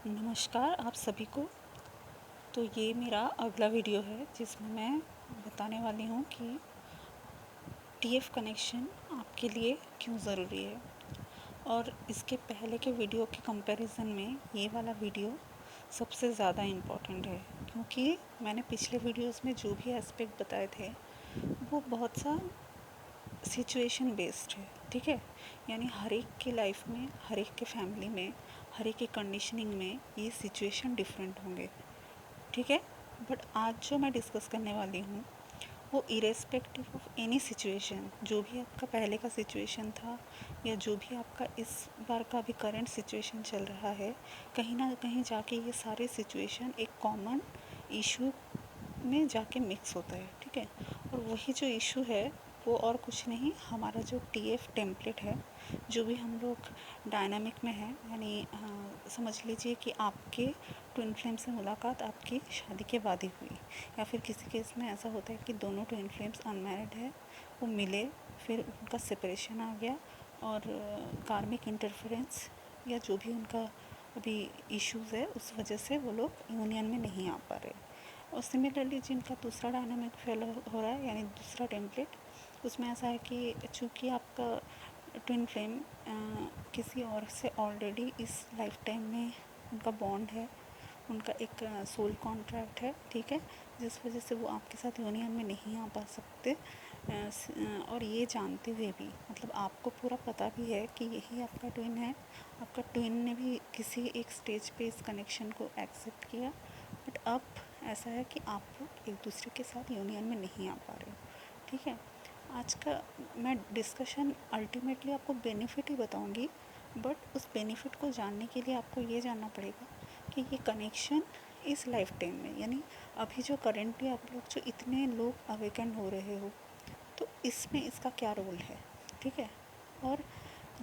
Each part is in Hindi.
नमस्कार आप सभी को। तो ये मेरा अगला वीडियो है जिसमें मैं बताने वाली हूँ कि टीएफ कनेक्शन आपके लिए क्यों ज़रूरी है। और इसके पहले के वीडियो के कंपैरिजन में ये वाला वीडियो सबसे ज़्यादा इम्पॉर्टेंट है, क्योंकि मैंने पिछले वीडियोस में जो भी एस्पेक्ट बताए थे वो बहुत सा सिचुएशन बेस्ड है। ठीक है, यानी हर एक की लाइफ में, हर एक के फैमिली में, हर एक की कंडीशनिंग में ये सिचुएशन डिफरेंट होंगे। ठीक है, बट आज जो मैं डिस्कस करने वाली हूँ वो इरेस्पेक्टिव ऑफ एनी सिचुएशन, जो भी आपका पहले का सिचुएशन था या जो भी आपका इस बार का भी करंट सिचुएशन चल रहा है, कहीं ना कहीं जाके ये सारे सिचुएशन एक कॉमन इशू में जाके मिक्स होता है। ठीक है, और वही जो इशू है वो और कुछ नहीं, हमारा जो टीएफ टेम्पलेट है, जो भी हम लोग डायनामिक में है, यानी समझ लीजिए कि आपके ट्विन फ्लेम से मुलाकात आपकी शादी के बाद ही हुई, या फिर किसी केस में ऐसा होता है कि दोनों ट्विन फ्लेम्स अनमैरिड है, वो मिले, फिर उनका सेपरेशन आ गया और कार्मिक इंटरफेरेंस या जो भी उनका अभी इश्यूज़ है उस वजह से वो लोग यूनियन में नहीं आ पा रहे। और सिमिलरली जिनका दूसरा डायनामिक फेल हो रहा है, यानी दूसरा टेम्पलेट, उसमें ऐसा है कि चूँकि आपका ट्विन फ्लेम किसी और से ऑलरेडी इस लाइफ टाइम में उनका बॉन्ड है, उनका एक सोल कॉन्ट्रैक्ट है। ठीक है, जिस वजह से वो आपके साथ यूनियन में नहीं आ पा सकते। और ये जानते हुए भी, मतलब आपको पूरा पता भी है कि यही आपका ट्विन है, आपका ट्विन ने भी किसी एक स्टेज पे इस कनेक्शन को एक्सेप्ट किया, बट अब ऐसा है कि आप लोग एक दूसरे के साथ यूनियन में नहीं आ पा रहे हो। ठीक है, आज का मैं डिस्कशन अल्टीमेटली आपको बेनिफिट ही बताऊंगी, बट उस बेनिफिट को जानने के लिए आपको ये जानना पड़ेगा कि ये कनेक्शन इस लाइफ टाइम में, यानी अभी जो करेंटली आप लोग जो इतने लोग अवेकन हो रहे हो, तो इसमें इसका क्या रोल है। ठीक है, और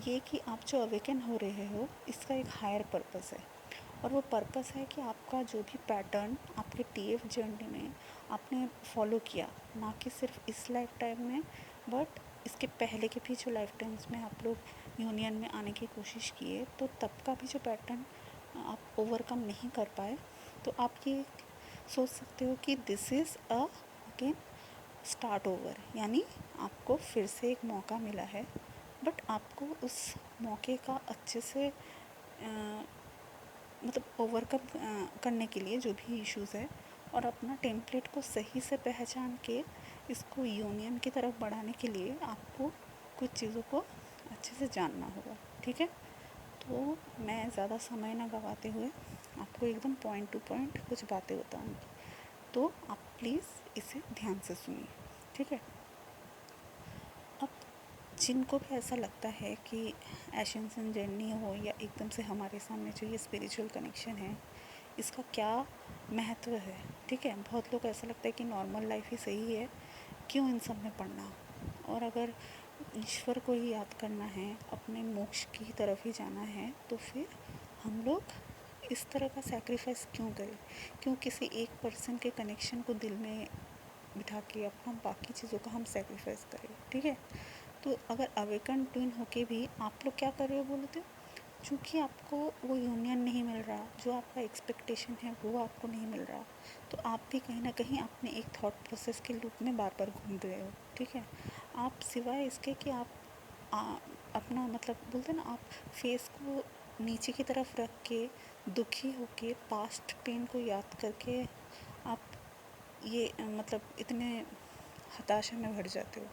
ये कि आप जो अवेकन हो रहे हो इसका एक हायर पर्पस है, और वो पर्पस है कि आपका जो भी पैटर्न आपके टीएफ जर्नी में आपने फॉलो किया, ना कि सिर्फ इस लाइफ टाइम में, बट इसके पहले के भी जो लाइफ टाइम्स में आप लोग यूनियन में आने की कोशिश किए, तो तब का भी जो पैटर्न आप ओवरकम नहीं कर पाए, तो आप ये सोच सकते हो कि this is a again start over, यानी आपको फिर से एक मौका मिला है, बट आपको उस मौके का अच्छे से मतलब ओवरकम करने के लिए जो भी इश्यूज़ है, और अपना टेम्पलेट को सही से पहचान के इसको यूनियन की तरफ बढ़ाने के लिए आपको कुछ चीज़ों को अच्छे से जानना होगा। ठीक है, तो मैं ज़्यादा समय ना गवाते हुए आपको एकदम पॉइंट टू पॉइंट कुछ बातें बताऊंगी, तो आप प्लीज़ इसे ध्यान से सुनिए। ठीक है, अब जिनको भी ऐसा लगता है कि एसेंशन जर्नी हो या एकदम से हमारे सामने जो ये स्पिरिचुअल कनेक्शन है, इसका क्या महत्व है। ठीक है, बहुत लोग ऐसा लगता है कि नॉर्मल लाइफ ही सही है, क्यों इन सब में पढ़ना, और अगर ईश्वर को ही याद करना है, अपने मोक्ष की तरफ ही जाना है, तो फिर हम लोग इस तरह का सैक्रिफाइस क्यों करें, क्यों किसी एक पर्सन के कनेक्शन को दिल में बिठा के अपना बाकी चीज़ों का हम सैक्रिफाइस करें। ठीक है, तो अगर अवेकन ट्विन होके भी आप लोग क्या कर रहे हो बोलते हो, चूँकि आपको वो यूनियन नहीं मिल रहा, जो आपका एक्सपेक्टेशन है वो आपको नहीं मिल रहा, तो आप भी कहीं ना कहीं अपने एक थॉट प्रोसेस के लूप में बार बार घूम रहे हो। ठीक है, आप सिवाय इसके कि आप अपना मतलब बोलते ना, आप फेस को नीचे की तरफ रख के दुखी होके पास्ट पेन को याद करके आप ये मतलब इतने हताशा में भर जाते हो,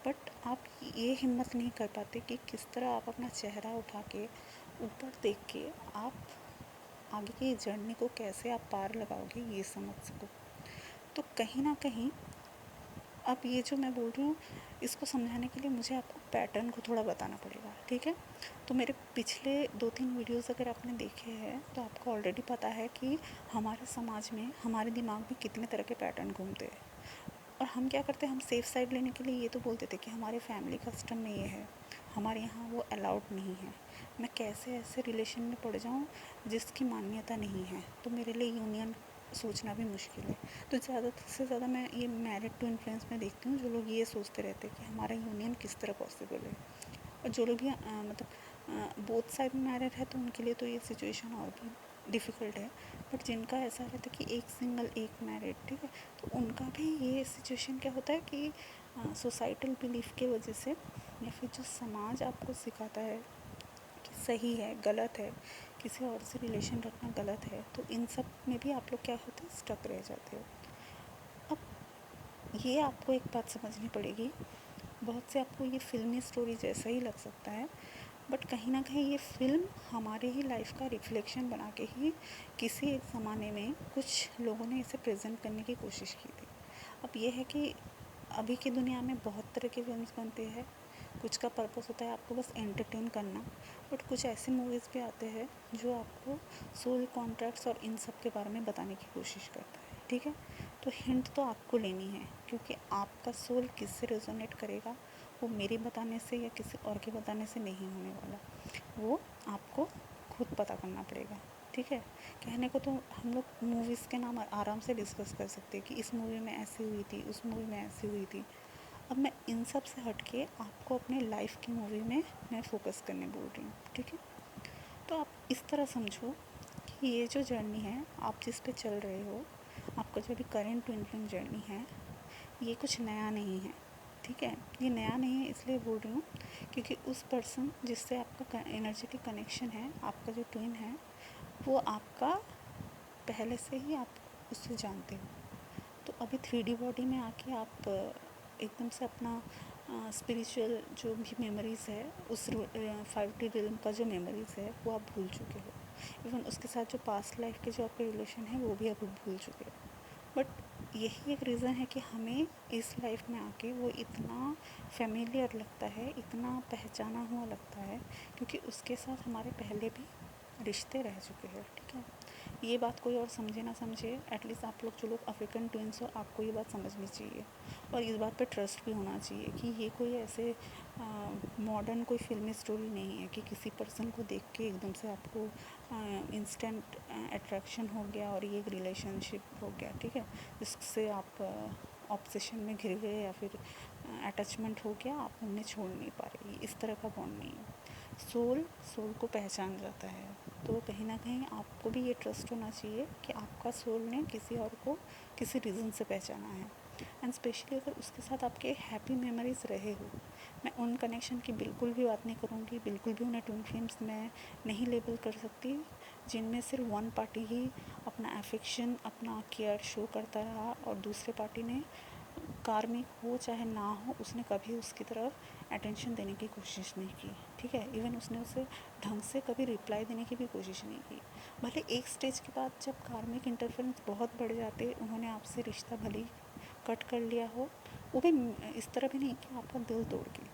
बट आप ये हिम्मत नहीं कर पाते कि किस तरह आप अपना चेहरा उठा के ऊपर देख के आप आगे की जर्नी को कैसे आप पार लगाओगे, ये समझ सको। तो कहीं ना कहीं अब ये जो मैं बोल रही हूँ, इसको समझाने के लिए मुझे आपको पैटर्न को थोड़ा बताना पड़ेगा। ठीक है, तो मेरे पिछले 2-3 वीडियोस अगर आपने देखे हैं तो आपको ऑलरेडी पता है कि हमारे समाज में, हमारे दिमाग में कितने तरह के पैटर्न घूमते हैं, और हम क्या करते हैं, हम सेफ साइड लेने के लिए ये तो बोलते थे कि हमारे फैमिली कस्टम में ये है, हमारे यहाँ वो अलाउड नहीं है, मैं कैसे ऐसे रिलेशन में पड़ जाऊँ जिसकी मान्यता नहीं है, तो मेरे लिए यूनियन सोचना भी मुश्किल है। तो ज़्यादा से ज़्यादा मैं ये मैरिड टू इन्फ्लुएंस में देखती हूँ, जो लोग ये सोचते रहते हैं कि हमारा यूनियन किस तरह पॉसिबल है, और जो लोग भी मतलब बोथ साइड में मैरिड है तो उनके लिए तो ये सिचुएशन और भी डिफ़िकल्ट है। बट जिनका ऐसा रहता है कि एक सिंगल एक मैरिड, ठीक है, तो उनका भी ये सिचुएशन क्या होता है कि सोसाइटल बिलीफ की वजह से या फिर जो समाज आपको सिखाता है कि सही है गलत है, किसी और से रिलेशन रखना गलत है, तो इन सब में भी आप लोग क्या होते हैं, स्टक रह जाते हो। अब ये आपको एक बात समझनी पड़ेगी, बहुत से आपको ये फ़िल्मी स्टोरी जैसा ही लग सकता है, बट कहीं ना कहीं ये फ़िल्म हमारे ही लाइफ का रिफ्लेक्शन बना के ही किसी एक ज़माने में कुछ लोगों ने इसे प्रेजेंट करने की कोशिश की थी। अब ये है कि अभी की दुनिया में बहुत तरह की फिल्म्स बनती है, कुछ का पर्पस होता है आपको बस एंटरटेन करना, बट कुछ ऐसे मूवीज़ भी आते हैं जो आपको सोल कॉन्ट्रैक्ट्स और इन सब के बारे में बताने की कोशिश करता है, ठीक है। तो हिंट तो आपको लेनी है, क्योंकि आपका सोल किससे रेजोनेट करेगा वो मेरे बताने से या किसी और के बताने से नहीं होने वाला, वो आपको खुद पता करना पड़ेगा, ठीक है। कहने को तो हम लोग मूवीज़ के नाम आराम से डिस्कस कर सकते हैं कि इस मूवी में ऐसी हुई थी, उस मूवी में ऐसी हुई थी। अब मैं इन सब से हट के आपको अपने लाइफ की मूवी में मैं फ़ोकस करने बोल रही हूँ, ठीक है। तो आप इस तरह समझो कि ये जो जर्नी है आप जिस पे चल रहे हो, आपका जो भी करेंट ट्विन फ्लेम जर्नी है, ये कुछ नया नहीं है, ठीक है। ये नया नहीं है इसलिए बोल रही हूँ क्योंकि उस पर्सन जिससे आपका एनर्जेटिक कनेक्शन है, आपका जो ट्विन है, वो आपका पहले से ही आप उससे जानते हो। तो अभी 3D बॉडी में आके आप एकदम से अपना स्पिरिचुअल जो भी मेमोरीज़ है, उस 5D रिल्म का जो मेमोरीज़ है वो आप भूल चुके हो। इवन उसके साथ जो पास्ट लाइफ के जो आपके रिलेशन है वो भी आप भूल चुके हो। बट यही एक रीज़न है कि हमें इस लाइफ में आके वो इतना फेमिलियर लगता है, इतना पहचाना हुआ लगता है, क्योंकि उसके साथ हमारे पहले भी रिश्ते रह चुके हैं, ठीक है। ये बात कोई और समझे ना समझे, एटलीस्ट आप लोग जो लोग अफ्रीकन ट्विंस हो, आपको ये बात समझनी चाहिए और इस बात पे ट्रस्ट भी होना चाहिए कि ये कोई ऐसे मॉडर्न कोई फिल्मी स्टोरी नहीं है कि किसी पर्सन को देख के एकदम से आपको इंस्टेंट अट्रैक्शन हो गया और ये एक रिलेशनशिप हो गया, ठीक है, जिससे आप ऑब्सेशन में घिर गए या फिर अटैचमेंट हो गया, आप उन्हें छोड़ नहीं पा रहे। इस तरह का बॉन्ड नहीं है। सोल को पहचान जाता है, तो कहीं ना कहीं आपको भी ये ट्रस्ट होना चाहिए कि आपका सोल ने किसी और को किसी रीज़न से पहचाना है, एंड स्पेशली अगर उसके साथ आपके हैप्पी मेमोरीज़ रहे हो। मैं उन कनेक्शन की बिल्कुल भी बात नहीं करूँगी, बिल्कुल भी उन्हें ट्विन फ्लेम्स मैं नहीं लेबल कर सकती, जिनमें सिर्फ वन पार्टी ही अपना अफेक्शन, अपना केयर शो करता रहा और दूसरे पार्टी ने, कार्मिक हो चाहे ना हो, उसने कभी उसकी तरफ अटेंशन देने की कोशिश नहीं की, ठीक है। इवन उसने उसे ढंग से कभी रिप्लाई देने की भी कोशिश नहीं की। भले एक स्टेज के बाद जब कार्मिक इंटरफेरेंस बहुत बढ़ जाते, उन्होंने आपसे रिश्ता भले ही कट कर लिया हो, वो भी इस तरह भी नहीं कि आपका दिल तोड़ के।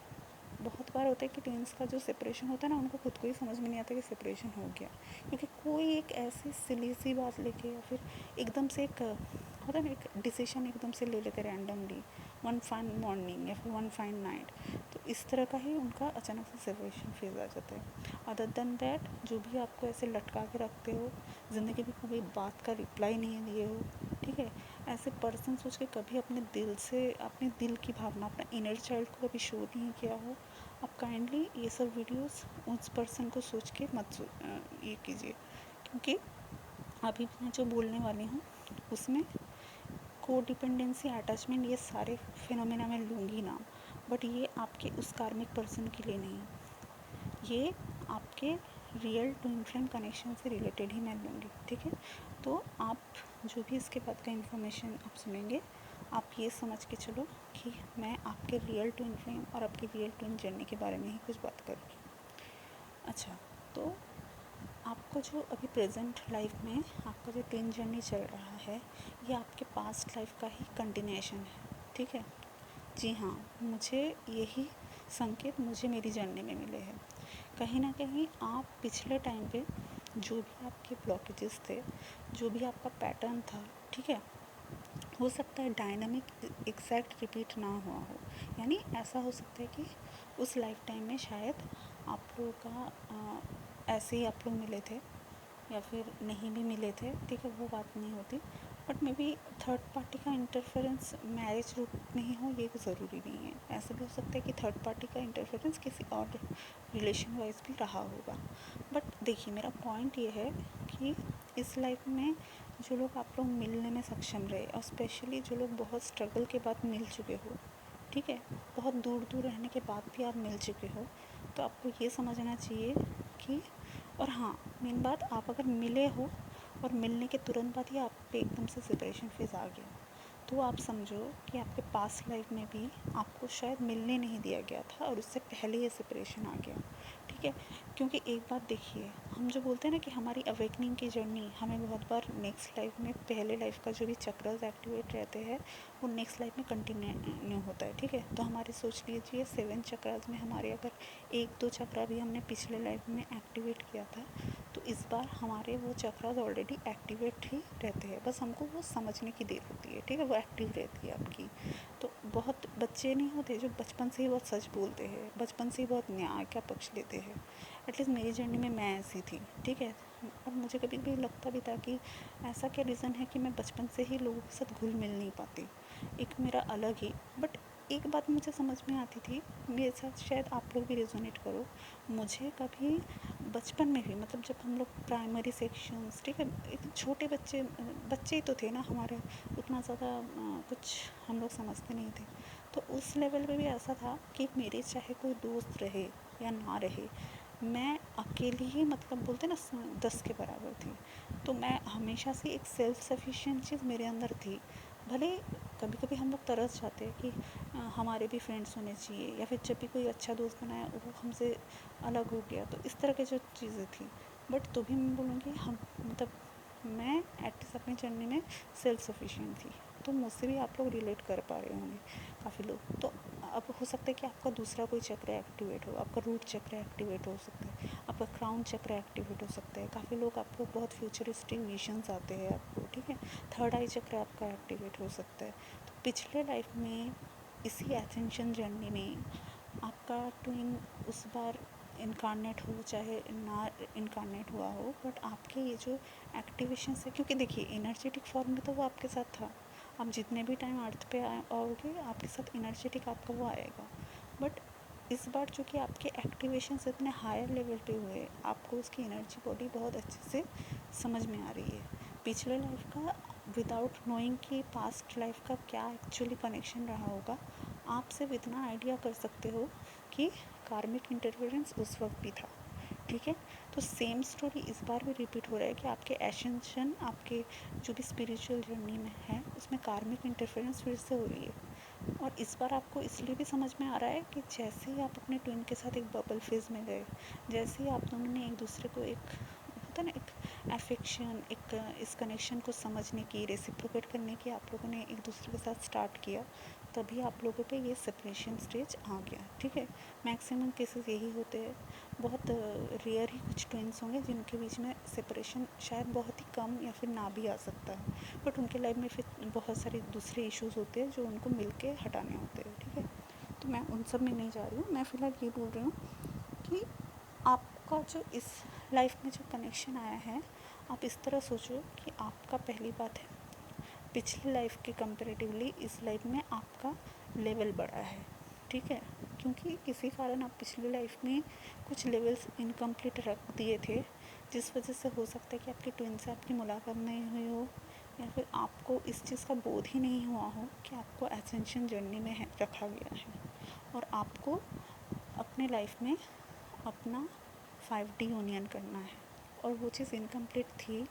बहुत बार होता है कि ट्विंस का जो सेपरेशन होता है ना, उनको खुद को ही समझ में नहीं आता कि सेपरेशन हो गया, क्योंकि कोई एक ऐसी सिली सी बात लेके या फिर एकदम से एक होता है ना, एक डिसीजन एकदम से ले लेते रैंडमली वन फाइन मॉर्निंग या फिर वन फाइन नाइट, तो इस तरह का ही उनका अचानक से सेपरेशन फेज आ जाता है। अदर देन दैट, जो भी आपको ऐसे लटका के रखते हो, ज़िंदगी में कभी बात का रिप्लाई नहीं दिए हो, ठीक है, ऐसे पर्सन सोच के कभी अपने दिल से, अपने दिल की भावना, अपना इनर चाइल्ड को कभी शो नहीं किया हो, आप काइंडली ये सब वीडियोस उस पर्सन को सोच के मत ये कीजिए, क्योंकि अभी मैं जो बोलने वाली हूँ उसमें को डिपेंडेंसी, अटैचमेंट, ये सारे फिनोमेना मैं लूँगी नाम, बट ये आपके उस कार्मिक पर्सन के लिए नहीं, ये आपके रियल ट्विन फ्लेम कनेक्शन से रिलेटेड ही मैं लूँगी, ठीक है। तो आप जो भी इसके बाद का इन्फॉर्मेशन आप सुनेंगे, आप ये समझ के चलो कि मैं आपके रियल ट्विन फ्लेम और आपकी रियल ट्विन जर्नी के बारे में ही कुछ बात करूँगी। अच्छा, तो आपको जो अभी प्रेजेंट लाइफ में आपका जो ट्विन जर्नी चल रहा है, ये आपके पास्ट लाइफ का ही कंटिन्यूएशन है, ठीक है। जी हाँ, मुझे यही संकेत मुझे मेरी जर्नी में मिले हैं। कहीं ना कहीं आप पिछले टाइम पे जो भी आपके ब्लॉकेजेस थे, जो भी आपका पैटर्न था, ठीक है, हो सकता है डायनामिक एग्जैक्ट रिपीट ना हुआ हो, यानी ऐसा हो सकता है कि उस लाइफ टाइम में शायद आप लोगों का ऐसे ही आप लोग मिले थे या फिर नहीं भी मिले थे, ठीक है, वो बात नहीं होती, but may be third party का इंटरफेरेंस मैरिज रूप में ही हो, ये ज़रूरी नहीं है। ऐसा भी हो सकता है कि थर्ड पार्टी का इंटरफेरेंस किसी और रिलेशन वाइज भी रहा होगा। बट देखिए, मेरा पॉइंट ये है कि इस लाइफ में जो लोग आप लोग मिलने में सक्षम रहे, और स्पेशली जो लोग बहुत स्ट्रगल के बाद मिल चुके हो, ठीक है, बहुत दूर दूर रहने के बाद भी आप मिल चुके हो, तो आपको ये समझना चाहिए कि, और हाँ, मेन बात, आप अगर मिले हो और मिलने के तुरंत बाद ही आप पे एकदम से सेपरेशन फेज़ आ गया, तो आप समझो कि आपके पास्ट लाइफ में भी आपको शायद मिलने नहीं दिया गया था और उससे पहले ये सेपरेशन आ गया, ठीक है। क्योंकि एक बात देखिए, हम जो बोलते हैं ना कि हमारी अवेकनिंग की जर्नी, हमें बहुत बार नेक्स्ट लाइफ में पहले लाइफ का जो भी चक्रस एक्टिवेट रहते हैं वो नेक्स्ट लाइफ में कंटिन्यू होता है, ठीक है। तो हमारे सोच लीजिए 7 चक्रास में हमारे अगर 1-2 चक्रा भी हमने पिछले लाइफ में एक्टिवेट किया था, तो इस बार हमारे वो चक्रास ऑलरेडी एक्टिवेट ही रहते हैं, बस हमको वो समझने की देर होती है, ठीक है, वो एक्टिव रहती है आपकी। तो बहुत बच्चे नहीं होते जो बचपन से ही बहुत सच बोलते हैं, बचपन से ही बहुत न्याय का पक्ष लेते हैं। एटलीस्ट मेरी जर्नी में मैं ऐसी थी, ठीक है। और मुझे कभी कभी लगता भी था कि ऐसा क्या रीज़न है कि मैं बचपन से ही लोगों के साथ घुल मिल नहीं पाती, एक मेरा अलग ही। बट एक बात मुझे समझ में आती थी, मेरे साथ शायद आप लोग भी रेजोनेट करो, मुझे कभी बचपन में भी, मतलब जब हम लोग प्राइमरी सेक्शंस, ठीक है, एक छोटे बच्चे बच्चे ही तो थे ना हमारे, उतना ज़्यादा कुछ हम लोग समझते नहीं थे। तो उस लेवल पे भी ऐसा था कि मेरे चाहे कोई दोस्त रहे या ना रहे, मैं अकेली ही, मतलब बोलते ना 10 के बराबर थी। तो मैं हमेशा से एक सेल्फ सफिशिएंट चीज़ मेरे अंदर थी। भले कभी कभी हम लोग तरस जाते हैं कि हमारे भी फ्रेंड्स होने चाहिए, या फिर जब भी कोई अच्छा दोस्त बनाया वो हमसे अलग हो गया, तो इस तरह की जो चीज़ें थी। बट तो भी मैं बोलूँगी, हम मतलब मैं एटलीस्ट अपनी जर्नी में सेल्फ सफिशिएंट थी, तो मुझसे भी आप लोग रिलेट कर पा रहे होंगे काफ़ी लोग। तो अब हो सकता है कि आपका दूसरा कोई चक्र एक्टिवेट हो, आपका रूट चक्र एक्टिवेट हो सकता है, आपका क्राउन चक्र एक्टिवेट हो सकता है। काफ़ी लोग, आपको बहुत फ्यूचरिस्टिक विजन्स आते हैं आपको, ठीक है। थर्ड आई चक्र आपका एक्टिवेट हो सकता है। तो पिछले लाइफ में इसी एसेंशन जर्नी में आपका ट्विन उस बार इनकारनेट हो चाहे ना इनकारनेट हुआ हो, बट आपके ये जो एक्टिवेशन है, क्योंकि देखिए एनर्जेटिक फॉर्म में तो वो आपके साथ था, आप जितने भी टाइम अर्थ पे आओगे आपके साथ एनर्जेटिक आपका वो आएगा। बट इस बार जो कि आपके एक्टिवेशन इतने हायर लेवल पे हुए, आपको उसकी एनर्जी बॉडी बहुत अच्छे से समझ में आ रही है। पिछले लाइफ का विदाउट नोइंग कि पास्ट लाइफ का क्या एक्चुअली कनेक्शन रहा होगा, आप सिर्फ इतना आइडिया कर सकते हो कि कार्मिक इंटरफेरेंस उस वक्त भी था, ठीक है। तो सेम स्टोरी इस बार भी रिपीट हो रहा है कि आपके एसेंशन, आपके जो भी स्पिरिचुअल जर्नी में है उसमें कार्मिक इंटरफेरेंस फिर से हो रही है। और इस बार आपको इसलिए भी समझ में आ रहा है कि जैसे ही आप अपने ट्विन के साथ एक बबल फेज में गए, जैसे ही आप दोनों ने एक दूसरे को, एक होता है ना एक एफेक्शन, एक इस कनेक्शन को समझने की, रेसिप्रोकेट करने की आप लोगों ने एक दूसरे के साथ स्टार्ट किया, तभी आप लोगों पे ये सेपरेशन स्टेज आ गया, ठीक है। मैक्सिमम केसेस यही होते हैं, बहुत रेयर ही कुछ ट्विंस होंगे जिनके बीच में सेपरेशन शायद बहुत ही कम या फिर ना भी आ सकता है, बट उनके लाइफ में फिर बहुत सारे दूसरे इश्यूज़ होते हैं जो उनको मिल के हटाने होते हैं, ठीक है। तो मैं उन सब में नहीं जा रही हूँ, मैं फ़िलहाल ये बोल रही हूँ कि आपका जो इस लाइफ में जो कनेक्शन आया है, आप इस तरह सोचो कि आपका, पहली बात है, पिछली लाइफ के कंपैरेटिवली इस लाइफ में आपका लेवल बढ़ा है, ठीक है। क्योंकि किसी कारण आप पिछली लाइफ में कुछ लेवल्स इनकम्प्लीट रख दिए थे, जिस वजह से हो सकता है कि आपके ट्विन से आपकी मुलाकात नहीं हुई हो, या फिर आपको इस चीज़ का बोध ही नहीं हुआ हो कि आपको एसेंशन जर्नी में रखा गया है, और आपको अपने लाइफ में अपना 5D यूनियन करना है, और वो चीज़ इनकम्प्लीट थी,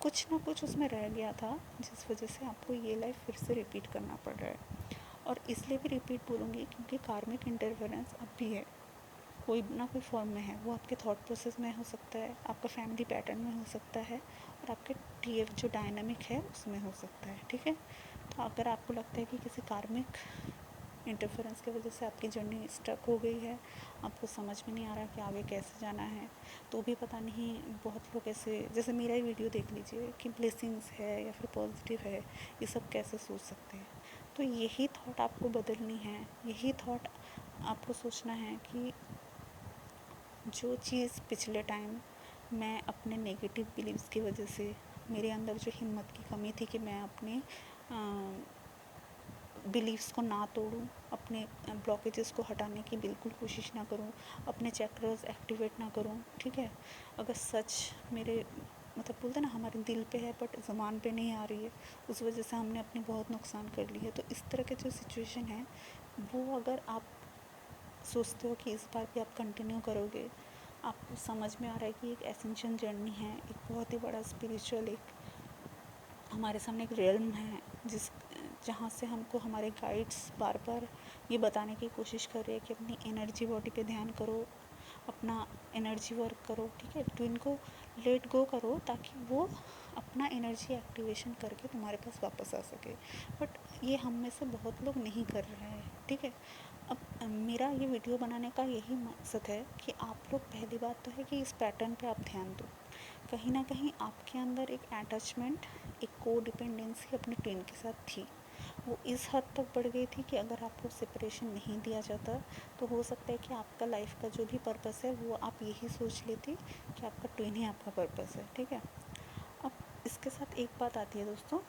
कुछ ना कुछ उसमें रह गया था, जिस वजह से आपको ये लाइफ फिर से रिपीट करना पड़ रहा है। और इसलिए भी रिपीट बोलूँगी क्योंकि कार्मिक इंटरफेरेंस अब भी है, कोई ना कोई फॉर्म में है। वो आपके थॉट प्रोसेस में हो सकता है, आपका फैमिली पैटर्न में हो सकता है, और आपके TF जो डायनामिक है उसमें हो सकता है, ठीक है। तो अगर आपको लगता है कि किसी कार्मिक इंटरफेरेंस की वजह से आपकी जर्नी स्टक हो गई है, आपको समझ में नहीं आ रहा कि आगे कैसे जाना है, तो भी पता नहीं, बहुत लोग ऐसे, जैसे मेरा ही वीडियो देख लीजिए कि ब्लेसिंग्स है या फिर पॉजिटिव है, ये सब कैसे सोच सकते हैं। तो यही थॉट आपको बदलनी है, यही थॉट आपको सोचना है कि जो चीज़ पिछले टाइम मैं अपने नेगेटिव बिलीव्स की वजह से, मेरे अंदर जो हिम्मत की कमी थी कि मैं अपने बिलीव्स को ना तोड़ूं, अपने ब्लॉकेजेस को हटाने की बिल्कुल कोशिश ना करूं, अपने चैक्रास एक्टिवेट ना करूं, ठीक है। अगर सच मेरे मतलब बोलते हैं ना हमारे दिल पे है बट ज़ुबान पे नहीं आ रही है, उस वजह से हमने अपने बहुत नुकसान कर ली है। तो इस तरह के जो सिचुएशन है वो अगर आप सोचते हो कि इस बार भी आप कंटिन्यू करोगे, आपको समझ में आ रहा है कि एक एसेंशियल जर्नी है, एक बहुत ही बड़ा स्पिरिचुअल एक हमारे सामने एक रियल्म है जहाँ से हमको हमारे गाइड्स बार बार ये बताने की कोशिश कर रहे हैं कि अपनी एनर्जी बॉडी पे ध्यान करो, अपना एनर्जी वर्क करो, ठीक है, तो इनको लेट गो करो ताकि वो अपना एनर्जी एक्टिवेशन करके तुम्हारे पास वापस आ सके। बट ये हम में से बहुत लोग नहीं कर रहे हैं, ठीक है। अब मेरा ये वीडियो बनाने का यही मकसद है कि आप लोग, पहली बात तो है कि इस पैटर्न पे आप ध्यान दो। कहीं ना कहीं आपके अंदर एक अटैचमेंट, एक को डिपेंडेंसी अपने ट्विन के साथ थी। वो इस हद तक बढ़ गई थी कि अगर आपको सेपरेशन नहीं दिया जाता तो हो सकता है कि आपका लाइफ का जो भी पर्पस है वो आप यही सोच लेती कि आपका ट्विन ही आपका पर्पस है, ठीक है। अब इसके साथ एक बात आती है दोस्तों,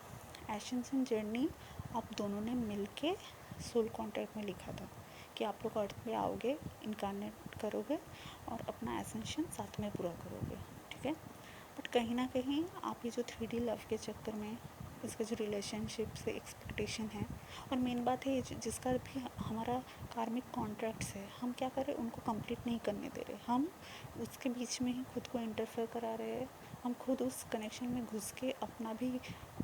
एसेंशियल जर्नी आप दोनों ने मिलके सोल कॉन्ट्रैक्ट में लिखा था कि आप लोग अर्थ पे आओगे, इनकारनेट करोगे और अपना एसेंशियल साथ में पूरा करोगे, ठीक है। बट कहीं ना कहीं आप ये जो 3D लव के चक्कर में इसका जो रिलेशनशिप से एक्सपेक्टेशन है, और मेन बात है जिसका भी हमारा कार्मिक कॉन्ट्रैक्ट्स है, हम क्या कर रहे हैं उनको कंप्लीट नहीं करने दे रहे, हम उसके बीच में ही खुद को इंटरफेयर करा रहे हैं, हम खुद उस कनेक्शन में घुस के अपना भी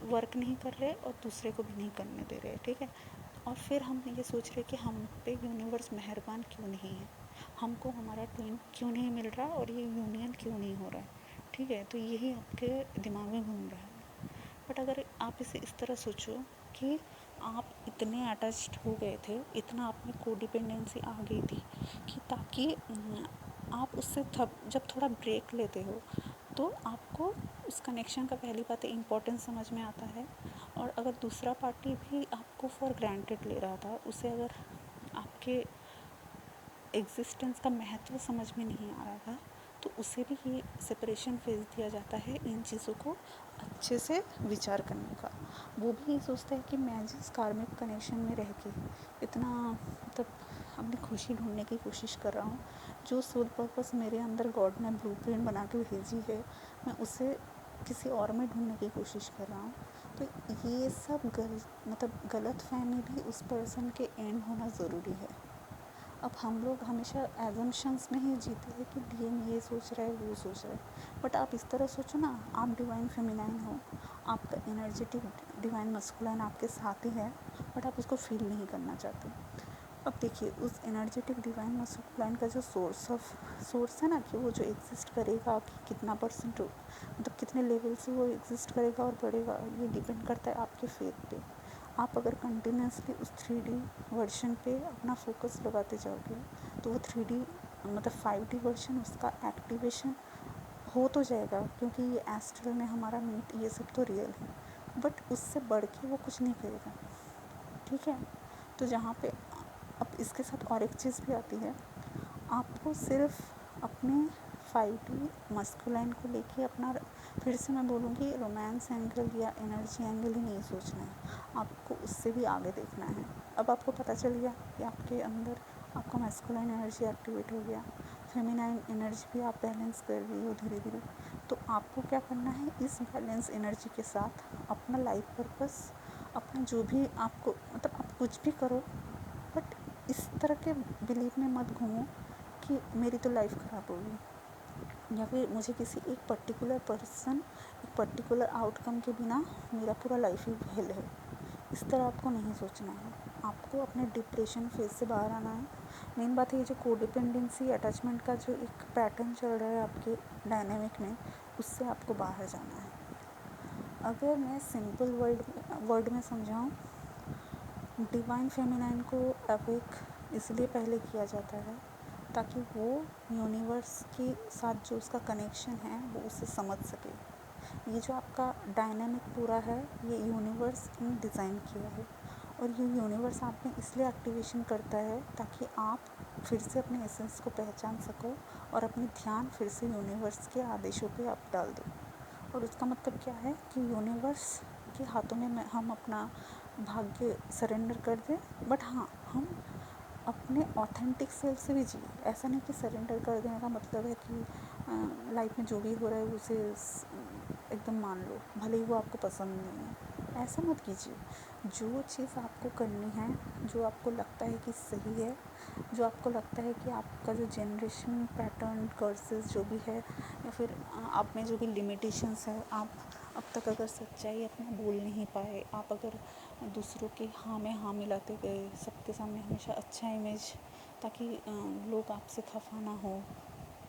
वर्क नहीं कर रहे और दूसरे को भी नहीं करने दे रहे, ठीक है। और फिर हम ये सोच रहे कि हम पे यूनिवर्स मेहरबान क्यों नहीं है, हमको हमारा ट्विन क्यों नहीं मिल रहा और ये यूनियन क्यों नहीं हो रहा है, ठीक है। तो यही आपके दिमाग में घूम रहा है। बट अगर आप इसे इस तरह सोचो कि आप इतने अटैच्ड हो गए थे, इतना आप में कोडिपेंडेंसी आ गई थी कि ताकि आप उससे जब थोड़ा ब्रेक लेते हो तो आपको उस कनेक्शन का पहली बात है इम्पोर्टेंस समझ में आता है। और अगर दूसरा पार्टी भी आपको फॉर ग्रांटेड ले रहा था, उसे अगर आपके एग्जिस्टेंस का महत्व समझ में नहीं आ रहा था, तो उसे भी ये सेपरेशन फेज दिया जाता है इन चीज़ों को अच्छे से विचार करने का। वो भी ये सोचता है कि मैं जिस कार्मिक कनेक्शन में रह के इतना मतलब अपनी खुशी ढूंढने की कोशिश कर रहा हूँ, जो सोल पर्पस मेरे अंदर गॉड ने ब्लूप्रिंट बना के भेजी है, मैं उसे किसी और में ढूंढने की कोशिश कर रहा हूँ। तो ये सब गलत फहमी भी उस पर्सन के एंड होना ज़रूरी है। अब हम लोग हमेशा एजम्पशंस में ही जीते हैं कि डीएम ये सोच रहा है, वो सोच रहा है। बट आप इस तरह सोचो ना, आप डिवाइन फेमिनाइन हो, आपका एनर्जेटिक डिवाइन मस्कुलाइन आपके साथ ही है, बट आप उसको फील नहीं करना चाहते। अब देखिए उस एनर्जेटिक डिवाइन मस्कुलाइन का जो सोर्स है ना, कि वो जो एग्जिस्ट करेगा कि कितना परसेंट मतलब कितने लेवल से वो एग्जिस्ट करेगा और बढ़ेगा, ये डिपेंड करता है आपके फेथ पे। आप अगर कंटिन्यूसली उस 3D वर्जन पे अपना फोकस लगाते जाओगे तो वो 3D मतलब 5D वर्जन उसका एक्टिवेशन हो तो जाएगा, क्योंकि ये एस्ट्रल में हमारा मीट ये सब तो रियल है, बट उससे बढ़ के वो कुछ नहीं करेगा, ठीक है। तो जहाँ पे अब इसके साथ और एक चीज़ भी आती है, आपको सिर्फ अपने 5D मस्कुलाइन को लेके अपना, फिर से मैं बोलूँगी, रोमांस एंगल या एनर्जी एंगल ही नहीं सोचना है, आपको उससे भी आगे देखना है। अब आपको पता चल गया कि आपके अंदर आपका मस्कुलाइन एनर्जी एक्टिवेट हो गया, फेमिनाइन एनर्जी भी आप बैलेंस कर रही हो धीरे धीरे, तो आपको क्या करना है, इस बैलेंस एनर्जी के साथ अपना लाइफ पर्पस, अपना जो भी आपको मतलब आप कुछ भी करो, बट इस तरह के बिलीव में मत घूमो कि मेरी तो लाइफ ख़राब होगी, या फिर मुझे किसी एक पर्टिकुलर पर्सन, एक पर्टिकुलर आउटकम के बिना मेरा पूरा लाइफ ही फेल है। इस तरह आपको नहीं सोचना है, आपको अपने डिप्रेशन फेज से बाहर आना है। मेन बात है ये जो कोडिपेंडेंसी अटैचमेंट का जो एक पैटर्न चल रहा है आपके डायनेमिक में, उससे आपको बाहर जाना है। अगर मैं सिंपल वर्ड में समझाऊँ, डिवाइन फेमिनाइन को अवेक इसलिए पहले किया जाता है ताकि वो यूनिवर्स के साथ जो उसका कनेक्शन है वो उसे समझ सके। ये जो आपका डायनामिक पूरा है, ये यूनिवर्स ने डिज़ाइन किया है, और ये यूनिवर्स आप में इसलिए एक्टिवेशन करता है ताकि आप फिर से अपने एसेंस को पहचान सको और अपनी ध्यान फिर से यूनिवर्स के आदेशों पे आप डाल दो। और उसका मतलब क्या है कि यूनिवर्स के हाथों में हम अपना भाग्य सरेंडर कर दें, बट हाँ, हम अपने ऑथेंटिक सेल्फ से भी जिए। ऐसा नहीं कि सरेंडर कर देने का मतलब है कि लाइफ में जो भी हो रहा है उसे एकदम मान लो, भले ही वो आपको पसंद नहीं है। ऐसा मत कीजिए। जो चीज़ आपको करनी है, जो आपको लगता है कि सही है, जो आपको लगता है कि आपका जो जनरेशन पैटर्न कर्सेस जो भी है, या फिर आप में जो भी लिमिटेशंस है, आप अब तक अगर सच्चाई अपना बोल नहीं पाए, आप अगर दूसरों के हाँ में हाँ मिलाते गए, सबके सामने हमेशा अच्छा इमेज, ताकि लोग आपसे खफा ना हो,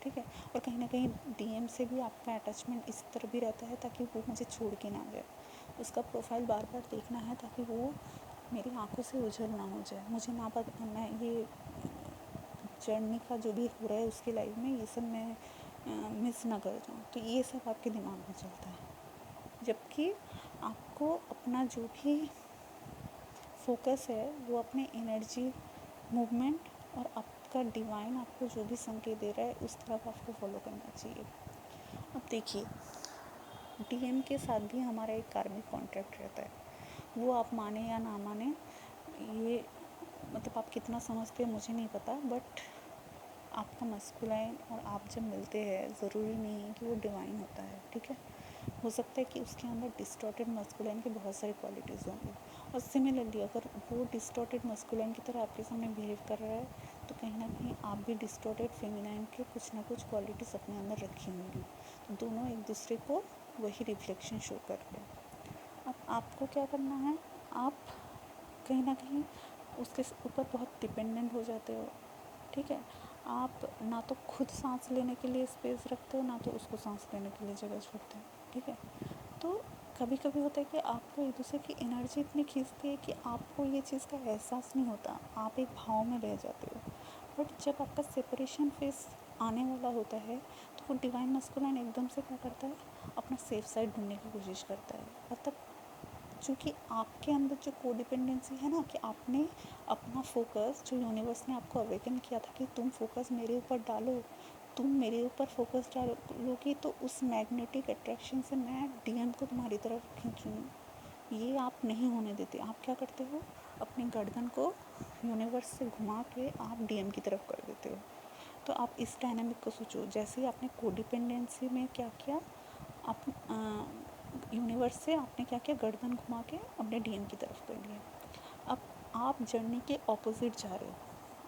ठीक है। और कहीं ना कहीं डीएम से भी आपका अटैचमेंट इस तरह भी रहता है ताकि वो मुझे छोड़ के ना जाए, उसका प्रोफाइल बार बार देखना है ताकि वो मेरी आंखों से ओझल ना हो जाए, मुझे ना पता, मैं ये जर्नी का जो भी हो रहा है उसकी लाइफ में ये सब मैं मिस ना कर जाऊँ। तो ये सब आपके दिमाग में चलता है, जबकि आपको अपना जो भी फोकस है वो अपने एनर्जी, मूवमेंट और आपका डिवाइन आपको जो भी संकेत दे रहा है उस तरफ आपको फॉलो करना चाहिए। अब देखिए, डीएम के साथ भी हमारा एक कार्मिक कॉन्ट्रैक्ट रहता है, वो आप माने या ना माने, ये मतलब आप कितना समझते हैं मुझे नहीं पता, बट आपका मस्कुलाइन और आप जब मिलते हैं ज़रूरी नहीं है कि वो डिवाइन होता है, ठीक है। हो सकता है कि उसके अंदर डिस्टॉर्टेड मस्कुलाइन की बहुत सारी क्वालिटीज़ होंगी, और सिमिलरली अगर वो डिस्टॉर्टेड मस्कुलाइन की तरह आपके सामने बिहेव कर रहा है तो कहीं ना कहीं आप भी डिस्टॉर्टेड फेमिनाइन के कुछ ना कुछ क्वालिटीज़ अपने अंदर रखी होंगी, तो दोनों एक दूसरे को वही रिफ्लेक्शन शो कर रहे हैं। अब आपको क्या करना है, आप कहीं ना कहीं उसके ऊपर बहुत डिपेंडेंट हो जाते हो, ठीक है। आप ना तो खुद सांस लेने के लिए स्पेस रखते हो, ना तो उसको सांस लेने के लिए जगह छोड़ते हो, ठीक है। तो कभी कभी होता है कि आपको एक दूसरे की एनर्जी इतनी खींचती है कि आपको ये चीज़ का एहसास नहीं होता, आप एक भाव में रह जाते हो। बट जब आपका सेपरेशन फेस आने वाला होता है तो वो डिवाइन मस्कुलाइन एकदम से क्या करता है, अपना सेफ साइड ढूंढने की कोशिश करता है। मतलब चूँकि आपके अंदर जो कोडिपेंडेंसी है ना, कि आपने अपना फोकस, जो यूनिवर्स ने आपको अवेकन किया था कि तुम फोकस मेरे ऊपर डालो, तुम मेरे ऊपर फोकस डालोगी तो उस मैग्नेटिक अट्रैक्शन से मैं डीएम को तुम्हारी तरफ खींचूँगी, ये आप नहीं होने देते। आप क्या करते हो, अपनी गर्दन को यूनिवर्स से घुमा के आप डीएम की तरफ कर देते हो। तो आप इस डायनामिक को सोचो, जैसे ही आपने कोडिपेंडेंसी में क्या किया, आप यूनिवर्स से आपने क्या किया, गर्दन घुमा के अपने डीएम की तरफ कर लिया। अब आप जर्नी के ऑपोजिट जा रहे हो,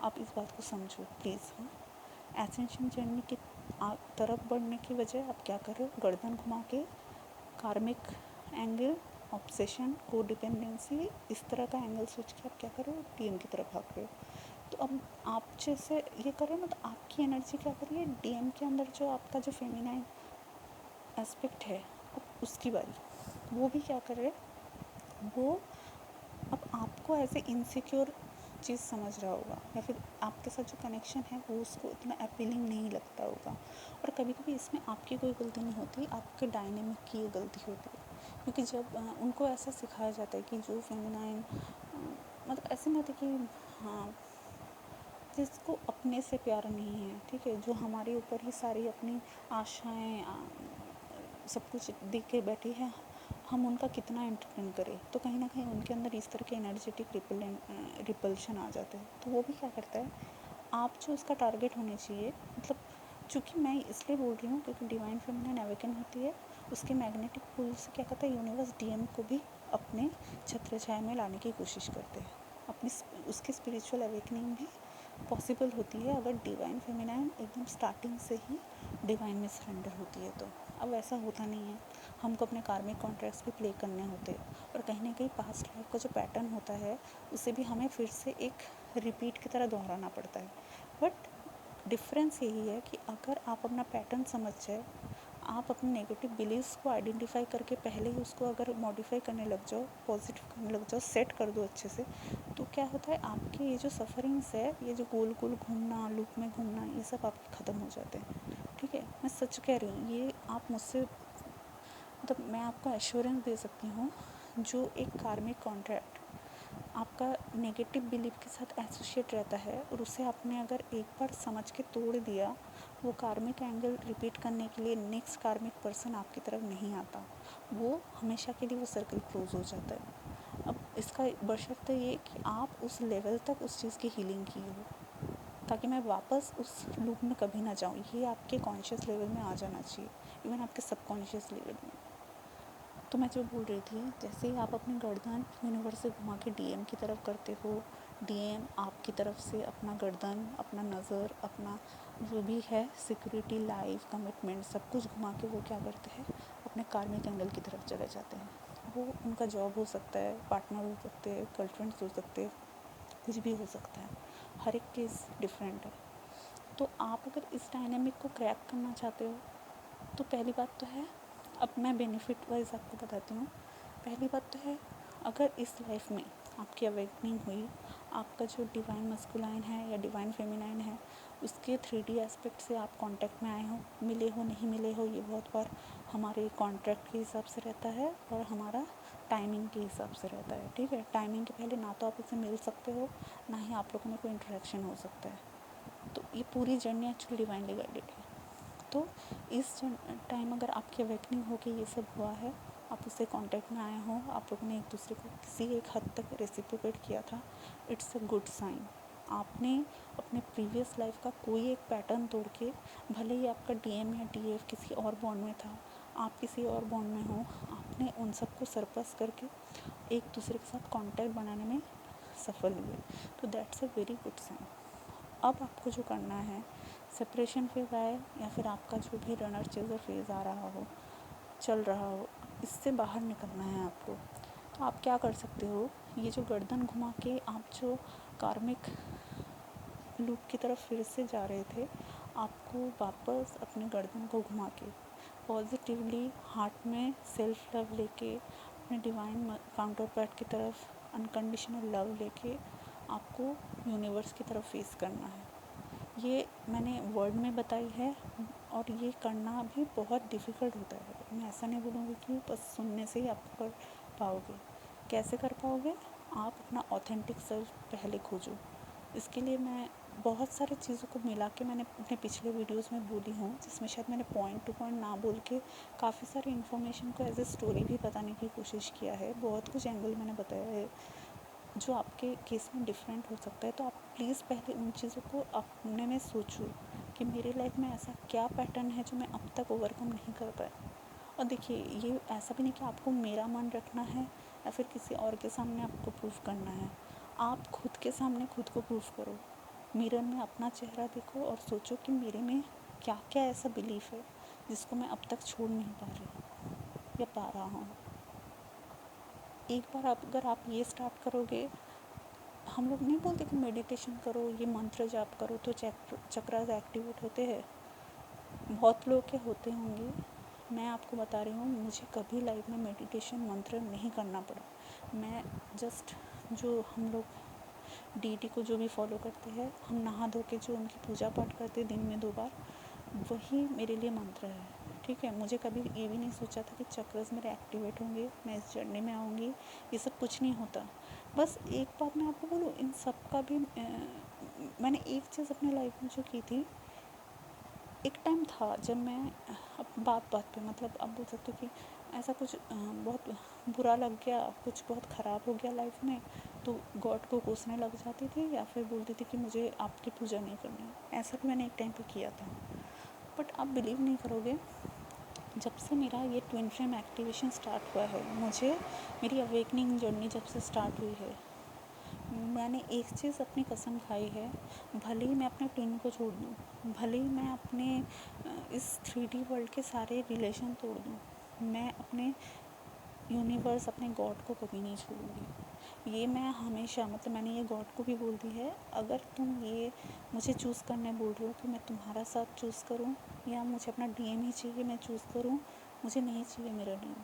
आप इस बात को समझो प्लीज़। हाँ, एसेंशन जर्नी की तरफ बढ़ने की वजह आप क्या कर रहे हो, गर्दन घुमा के कार्मिक एंगल, ऑब्सेशन, कोडिपेंडेंसी, इस तरह का एंगल सोच के आप क्या कर रहे हो, डीएम की तरफ भाग रहे हो। तो अब आप जैसे ये कर रहे हो ना, तो आपकी एनर्जी क्या कर रही है, डीएम के अंदर जो आपका जो फेमिनाइन एस्पेक्ट है, अब उसकी बारी, वो भी क्या कर रहे हैं, वो अब आपको ऐसे इनसिक्योर चीज़ समझ रहा होगा, या फिर आपके साथ जो कनेक्शन है वो उसको इतना अपीलिंग नहीं लगता होगा। और कभी कभी इसमें आपकी कोई गलती नहीं होती, आपके डायनेमिक की गलती होती है, क्योंकि जब उनको ऐसा सिखाया जाता है कि जो फेमिनाइन, मतलब ऐसे नहीं होता कि हाँ, जिसको अपने से प्यार नहीं है, ठीक है, जो हमारे ऊपर ही सारी अपनी आशाएं सब कुछ देख के बैठी है, हम उनका कितना एंटरटेन करें, तो कहीं ना कहीं उनके अंदर इस तरह के एनर्जेटिक रिपल्शन आ जाते हैं। तो वो भी क्या करता है, आप जो उसका टारगेट होने चाहिए, मतलब चूँकि मैं इसलिए बोल रही हूँ क्योंकि डिवाइन फेमिनिन अवेकन होती है, उसके मैग्नेटिक पुल से क्या करता है, यूनिवर्स डीएम को भी अपने छत्र छाया में लाने की कोशिश करते हैं। अपनी उसकी स्पिरिचुअल अवेकनिंग भी पॉसिबल होती है अगर डिवाइन फेमिनाइन एकदम स्टार्टिंग से ही डिवाइन में सरेंडर होती है। तो अब वैसा होता नहीं है, हमको अपने कार्मिक कॉन्ट्रैक्ट्स भी प्ले करने होते हैं, और कहीं ना कहीं पास्ट लाइफ का जो पैटर्न होता है उसे भी हमें फिर से एक रिपीट की तरह दोहराना पड़ता है। बट डिफरेंस यही है कि अगर आप अपना पैटर्न समझ जाए, आप अपने नेगेटिव बिलीव्स को आइडेंटिफाई करके पहले ही उसको अगर मॉडिफाई करने लग जाओ, पॉजिटिव करने लग जाओ, सेट कर दो अच्छे से, तो क्या होता है, आपके ये जो सफ़रिंग्स है, ये जो गोल गोल घूमना, लूप में घूमना, ये सब आपके ख़त्म हो जाते हैं, ठीक है। मैं सच कह रही हूँ, ये आप मुझसे, मतलब मैं आपको एश्योरेंस दे सकती हूँ, जो एक कार्मिक कॉन्ट्रैक्ट आपका नेगेटिव बिलीफ के साथ एसोसिएट रहता है और उसे आपने अगर एक बार समझ के तोड़ दिया, वो कार्मिक एंगल रिपीट करने के लिए नेक्स्ट कार्मिक पर्सन आपकी तरफ नहीं आता, वो हमेशा के लिए वो सर्कल क्लोज हो जाता है। अब इसका बशर्ते ये कि आप उस लेवल तक उस चीज़ की हीलिंग की हो, ताकि मैं वापस उस लूप में कभी ना जाऊँ, ये आपके कॉन्शियस लेवल में आ जाना चाहिए, इवन आपके सबकॉन्शियस लेवल में। तो मैं जो बोल रही थी, जैसे ही आप अपनी गर्दन यूनिवर्स से घुमा के डीएम की तरफ करते हो, डीएम आपकी तरफ से अपना गर्दन, अपना नज़र, अपना जो भी है सिक्योरिटी, लाइफ, कमिटमेंट, सब कुछ घुमा के वो क्या करते हैं, अपने कार्मिक एंगल की तरफ चले जाते हैं। वो उनका जॉब हो सकता है, पार्टनर हो सकते हैं, गर्लफ्रेंड्स हो सकते हैं, कुछ भी हो सकता है। हर एक केस डिफरेंट है। तो आप अगर इस डायनेमिक को क्रैक करना चाहते हो, तो पहली बात तो है, अब मैं बेनिफिट वाइज आपको बताती हूँ। पहली बात तो है, अगर इस लाइफ में आपकी अवेकनिंग हुई, आपका जो डिवाइन मस्कुलाइन है या डिवाइन फेमिनाइन है, उसके 3D एस्पेक्ट से आप कांटेक्ट में आए हो, मिले हो, नहीं मिले हो, ये बहुत बार हमारे कॉन्ट्रैक्ट के हिसाब से रहता है और हमारा टाइमिंग के हिसाब से रहता है। ठीक है, टाइमिंग के पहले ना तो आप उससे मिल सकते हो, ना ही आप लोगों में कोई इंटरेक्शन हो सकता है। तो ये पूरी जर्नी एक्चुअली डिवाइनली गाइडेड है। तो इस टाइम अगर आपकी अवेकनिंग हो के ये सब हुआ है, आप उससे कांटेक्ट में आए हो, आप लोगों ने एक दूसरे को किसी एक हद तक रेसिप्रोकेट किया था, इट्स अ गुड साइन। आपने अपने प्रीवियस लाइफ का कोई एक पैटर्न तोड़ के, भले ही आपका डीएम या डीएफ किसी और बॉन्ड में था, आप किसी और बॉन्ड में हो, आपने उन सबको सरपास करके एक दूसरे के साथ कांटेक्ट बनाने में सफल हुए। तो that's a very good sign. अब आपको जो करना है, सेपरेशन फेज़ आए या फिर आपका जो भी रनर चेज़र फेज़ आ रहा हो, चल रहा हो, इससे बाहर निकलना है आपको। तो आप क्या कर सकते हो, ये जो गर्दन घुमा के आप जो कार्मिक लूप की तरफ फिर से जा रहे थे, आपको वापस अपनी गर्दन को घुमा के पॉजिटिवली हार्ट में सेल्फ लव लेके, अपने डिवाइन काउंटर पार्ट की तरफ अनकंडीशनल लव लेके आपको यूनिवर्स की तरफ फेस करना है। ये मैंने वर्ड में बताई है और ये करना भी बहुत डिफ़िकल्ट होता है। मैं ऐसा नहीं बोलूँगी कि बस सुनने से ही आप कर पाओगे। कैसे कर पाओगे? आप अपना ऑथेंटिक सेल्फ पहले खोजो। इसके लिए मैं बहुत सारी चीज़ों को मिला के मैंने अपने पिछले वीडियोस में बोली हूँ, जिसमें शायद मैंने पॉइंट टू पॉइंट ना बोल के काफ़ी सारी इन्फॉर्मेशन को एज ए स्टोरी भी बताने की कोशिश किया है। बहुत कुछ एंगल मैंने बताया है जो आपके केस में डिफरेंट हो सकता है। तो आप प्लीज़ पहले उन चीज़ों को अपने में सोचो कि मेरी लाइफ में ऐसा क्या पैटर्न है जो मैं अब तक ओवरकम नहीं कर पाया। और देखिए, ये ऐसा भी नहीं कि आपको मेरा मन रखना है या फिर किसी और के सामने आपको प्रूफ करना है। आप खुद के सामने खुद को प्रूफ करो। मिरर में अपना चेहरा देखो और सोचो कि मेरे में क्या क्या ऐसा बिलीफ है जिसको मैं अब तक छोड़ नहीं पा रही या पा रहा हूँ। एक बार अगर आप ये स्टार्ट करोगे, हम लोग नहीं बोलते कि मेडिटेशन करो, ये मंत्र जाप करो तो चक्रास एक्टिवेट होते हैं। बहुत लोग के होते होंगे, मैं आपको बता रही हूँ, मुझे कभी लाइफ में मेडिटेशन मंत्र नहीं करना पड़ा। मैं जस्ट जो हम लोग डीटी को जो भी फॉलो करते हैं, हम नहा धो के जो उनकी पूजा पाठ करते हैं दिन में 2 बार, वही मेरे लिए मंत्र है। ठीक है, मुझे कभी ये भी नहीं सोचा था कि चक्रस मेरे एक्टिवेट होंगे, मैं इस जर्नी में आऊँगी, ये सब कुछ नहीं होता। बस एक बात मैं आपको बोलूँ, इन सब का भी मैंने एक चीज़ अपने लाइफ में जो की थी, एक टाइम था जब मैं अब बात पे मतलब आप बोल सकते हो कि ऐसा कुछ बहुत बुरा लग गया, कुछ बहुत ख़राब हो गया लाइफ में, तो गॉड को कोसने लग जाती थी या फिर बोलती थी कि मुझे आपकी पूजा नहीं करनी है। ऐसा भी मैंने एक टाइम पे किया था। बट आप बिलीव नहीं करोगे, जब से मेरा ये ट्विन फ्लेम एक्टिवेशन स्टार्ट हुआ है, मुझे मेरी अवेकनिंग जर्नी जब से स्टार्ट हुई है, मैंने एक चीज़ अपनी कसम खाई है, भले ही मैं अपने ट्विन को छोड़ दूँ, भले ही मैं अपने इस 3D वर्ल्ड के सारे रिलेशन तोड़ दूँ, मैं अपने यूनिवर्स, अपने गॉड को कभी नहीं छोड़ूंगी। ये मैं हमेशा, मतलब मैंने ये गॉड को भी बोल दी है, अगर तुम ये मुझे चूज़ करने बोल रहे हो कि मैं तुम्हारा साथ चूज़ करूँ या मुझे अपना डीएम ही चाहिए मैं चूज़ करूँ, मुझे नहीं चाहिए मेरा डीएम।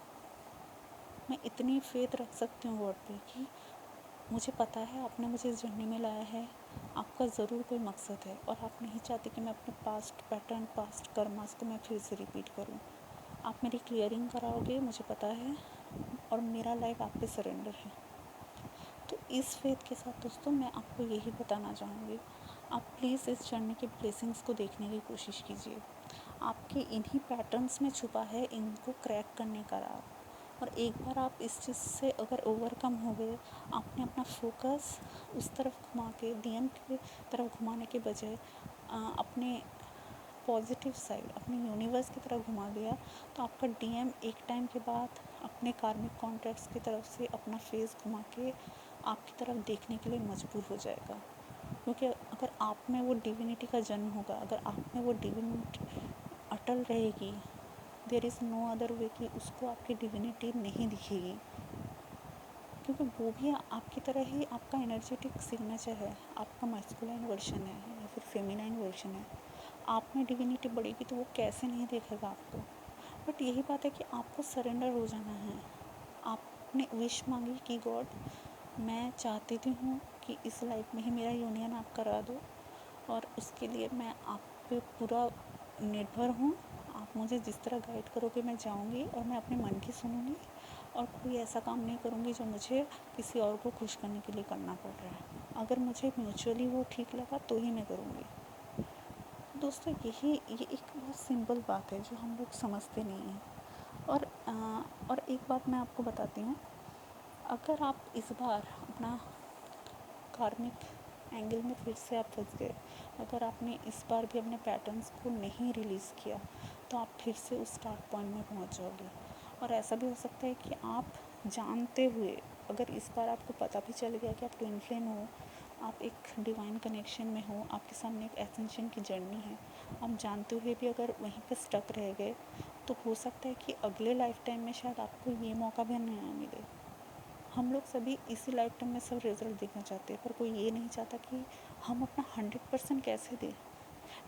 मैं इतनी फेथ रख सकती हूँ गॉड पे कि मुझे पता है आपने मुझे इस जर्नी में लाया है, आपका ज़रूर कोई मकसद है और आप नहीं चाहते कि मैं अपने पास्ट पैटर्न, पास्ट कर्मास को मैं फिर से रिपीट करूं। आप मेरी क्लियरिंग कराओगे, मुझे पता है, और मेरा लाइफ आप पे सरेंडर है। तो इस फेथ के साथ दोस्तों मैं आपको यही बताना चाहूँगी, आप प्लीज़ इस जर्नी के ब्लेसिंग्स को देखने की कोशिश कीजिए। आपके इन्हीं पैटर्न्स में छुपा है इनको क्रैक करने का राज। और एक बार आप इस चीज़ से अगर ओवरकम हो गए, आपने अपना फोकस उस तरफ घुमा के, डीएम की तरफ घुमाने के बजाय अपने पॉजिटिव साइड, अपने यूनिवर्स की तरफ घुमा दिया, तो आपका डीएम एक टाइम के बाद अपने कार्मिक कॉन्ट्रैक्ट्स की तरफ से अपना फेस घुमा के आपकी तरफ देखने के लिए मजबूर हो जाएगा। क्योंकि अगर आप में वो डिविनिटी का जन्म होगा, अगर आप में वो डिविनिटी अटल रहेगी, there is no other way कि उसको आपकी डिविनिटी नहीं दिखेगी। क्योंकि वो भी आपकी तरह ही आपका एनर्जेटिक सिग्नेचर है, आपका मैस्कुलाइन वर्जन है या फिर फेमिनाइन वर्जन है। आप में डिविनिटी बढ़ेगी तो वो कैसे नहीं देखेगा आपको। बट यही बात है कि आपको सरेंडर हो जाना है। आपने विश मांगी कि गॉड, मैं चाहती हूँ कि इस लाइफ में ही मेरा यूनियन आप करा दो, और उसके लिए मैं आप पे पूरा निर्भर हूँ। आप मुझे जिस तरह गाइड करोगे मैं जाऊँगी, और मैं अपने मन की सुनूँगी, और कोई ऐसा काम नहीं करूँगी जो मुझे किसी और को खुश करने के लिए करना पड़ रहा है। अगर मुझे म्यूचुअली वो ठीक लगा तो ही मैं करूँगी। दोस्तों, ये एक बहुत सिंपल बात है जो हम लोग समझते नहीं हैं। और एक बात मैं आपको बताती हूँ, अगर आप इस बार अपना कार्मिक एंगल में फिर से आप फंस गए, अगर आपने इस बार भी अपने पैटर्न्स को नहीं रिलीज़ किया, तो आप फिर से उस स्टार्ट पॉइंट में पहुंच जाओगे। और ऐसा भी हो सकता है कि आप जानते हुए, अगर इस बार आपको पता भी चल गया कि आप ट्विन फ्लेम हो, आप एक डिवाइन कनेक्शन में हो, आपके सामने एक एसेंशन की जर्नी है, आप जानते हुए भी अगर वहीं पे स्टक रह गए, तो हो सकता है कि अगले लाइफ टाइम में शायद आपको ये मौका भी ना मिले। हम लोग सभी इसी लाइफ टाइम में सब रिजल्ट देखना चाहते हैं, पर कोई ये नहीं चाहता कि हम अपना 100% कैसे दें।